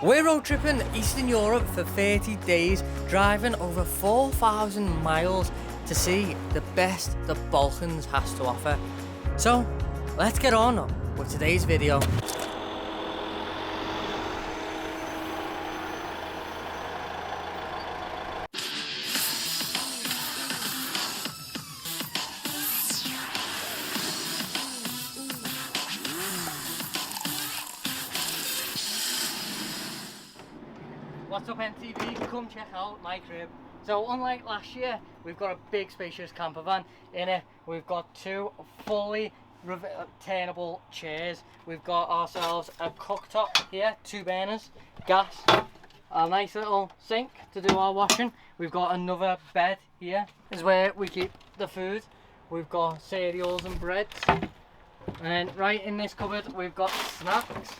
We're road tripping Eastern Europe for 30 days, driving over 4,000 miles to see the best the Balkans has to offer. So, let's get on with today's video. What's up NTV? Come check out my crib. So unlike last year, we've got a big spacious camper van. In it, we've got two fully turnable chairs. We've got ourselves a cooktop here, 2 burners, gas, a nice little sink to do our washing. We've got another bed here, is where we keep the food. We've got cereals and breads. And then right in this cupboard, we've got snacks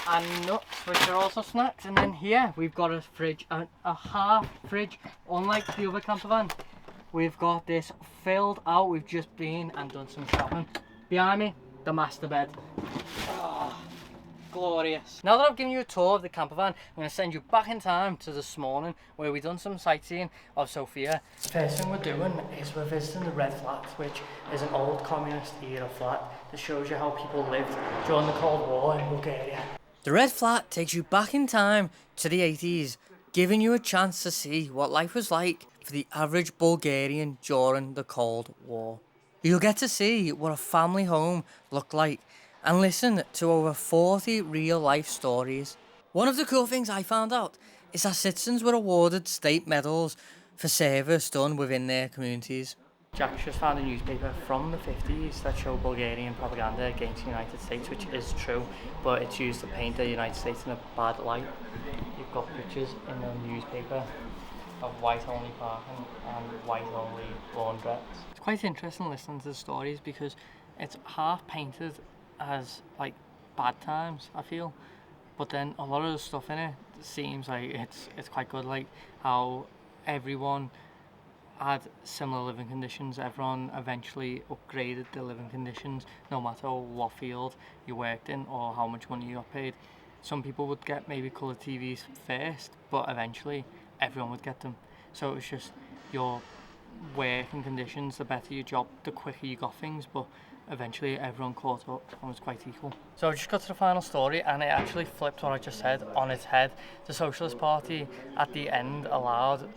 and nuts, which are also snacks. And then here we've got a fridge, a half fridge, unlike the other camper van. We've got this filled out. We've just been and done some shopping. Behind me, the master bed. Oh, glorious. Now that I've given you a tour of the camper van, I'm going to send you back in time to this morning where we've done some sightseeing of Sofia. First thing we're doing is we're visiting the Red Flat, which is an old communist era flat that shows you how people lived during the Cold War in Bulgaria. The Red Flat takes you back in time to the 80s, giving you a chance to see what life was like for the average Bulgarian during the Cold War. You'll get to see what a family home looked like and listen to over 40 real life stories. One of the cool things I found out is that citizens were awarded state medals for service done within their communities. Jack just found a newspaper from the 50s that showed Bulgarian propaganda against the United States, which is true, but it's used to paint the United States in a bad light. You've got pictures in the newspaper of white-only parking and white-only laundrettes. It's quite interesting listening to the stories because it's half painted as like bad times, I feel, but then a lot of the stuff in it seems like it's quite good, like how everyone had similar living conditions. Everyone eventually upgraded their living conditions, no matter what field you worked in or how much money you got paid. Some people would get maybe colour TVs first, but eventually everyone would get them. So it was just your working conditions, the better your job, the quicker you got things, but eventually everyone caught up and was quite equal. So I just got to the final story and it actually flipped what I just said on its head. The Socialist Party at the end allowed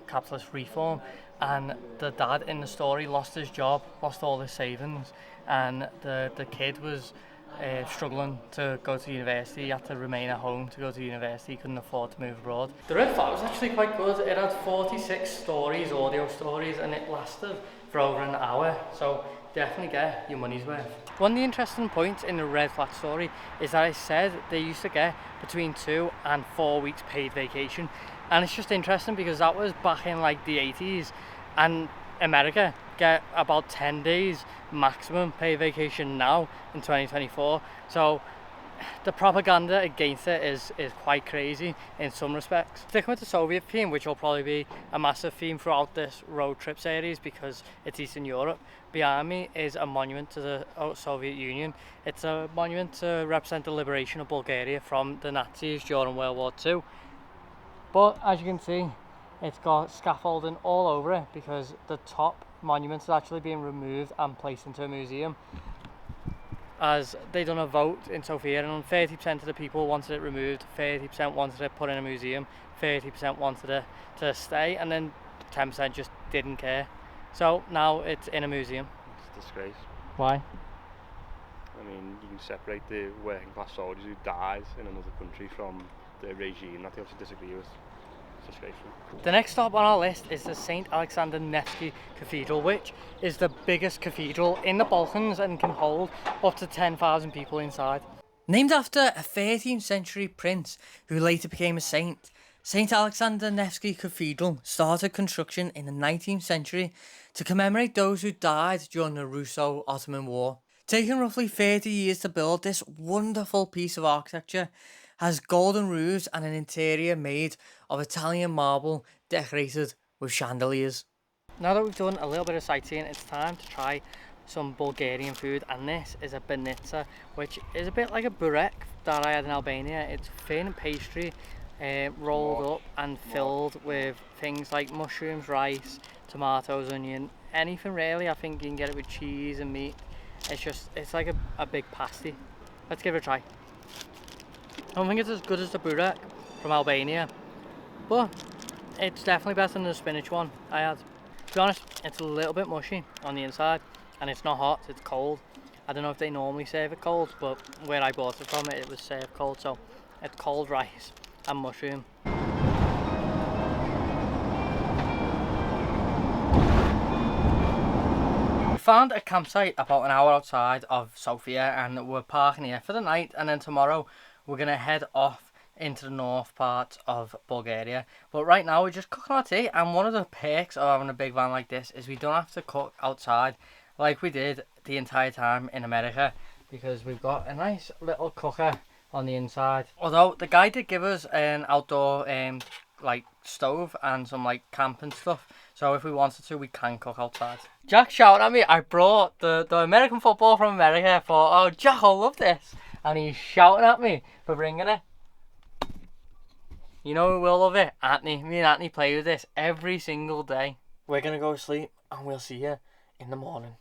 capitalist reform, and the dad in the story lost his job, lost all his savings, and the kid was struggling to go to university. He had to remain at home to go to university. He couldn't afford to move abroad. The Red Flat was actually quite good. It had 46 stories, audio stories, and it lasted for over an hour, so definitely get your money's worth. One of the interesting points in the Red Flat story is that I said they used to get between 2 and 4 weeks paid vacation, and it's just interesting because that was back in like the 80s, and America get about 10 days maximum paid vacation now in 2024. So the propaganda against it is quite crazy in some respects. Sticking with the Soviet theme, which will probably be a massive theme throughout this road trip series because it's Eastern Europe, behind me is a monument to the Soviet Union. It's a monument to represent the liberation of Bulgaria from the Nazis during World War II. But as you can see, it's got scaffolding all over it because the top monument is actually being removed and placed into a museum, as they done a vote in Sofia and 30% of the people wanted it removed, 30% wanted it put in a museum, 30% wanted it to stay, and then 10% just didn't care. So now it's in a museum. It's a disgrace. Why? I mean, you can separate the working class soldiers who died in another country from the regime that they obviously disagree with. It's disgraceful. The next stop on our list is the St. Alexander Nevsky Cathedral, which is the biggest cathedral in the Balkans and can hold up to 10,000 people inside. Named after a 13th century prince who later became a saint, St. Alexander Nevsky Cathedral started construction in the 19th century to commemorate those who died during the Russo-Ottoman War. Taking roughly 30 years to build, this wonderful piece of architecture has golden roofs and an interior made of Italian marble decorated with chandeliers. Now that we've done a little bit of sightseeing, it's time to try some Bulgarian food, and this is a banitsa, which is a bit like a burek that I had in Albania. It's thin pastry, rolled up and filled with things like mushrooms, rice, tomatoes, onion, anything really. I think you can get it with cheese and meat. It's like a big pasty. Let's give it a try. I don't think it's as good as the burek from Albania, but it's definitely better than the spinach one I had. To be honest, it's a little bit mushy on the inside, and it's not hot, it's cold. I don't know if they normally serve it cold, but where I bought it from, it was served cold, so it's cold rice and mushroom. We found a campsite about an hour outside of Sofia, and we're parking here for the night, and then tomorrow we're going to head off into the north part of Bulgaria. But right now we're just cooking our tea, and one of the perks of having a big van like this is we don't have to cook outside like we did the entire time in America, because we've got a nice little cooker on the inside. Although the guy did give us an outdoor like stove and some like camping stuff, so if we wanted to we can cook outside. Jack shouted at me. I brought the American football from America. I thought, oh Jack, I'll love this, and he's shouting at me for bringing it. You know who will love it? Anthony. Me and Anthony play with this every single day. We're gonna go to sleep and we'll see you in the morning.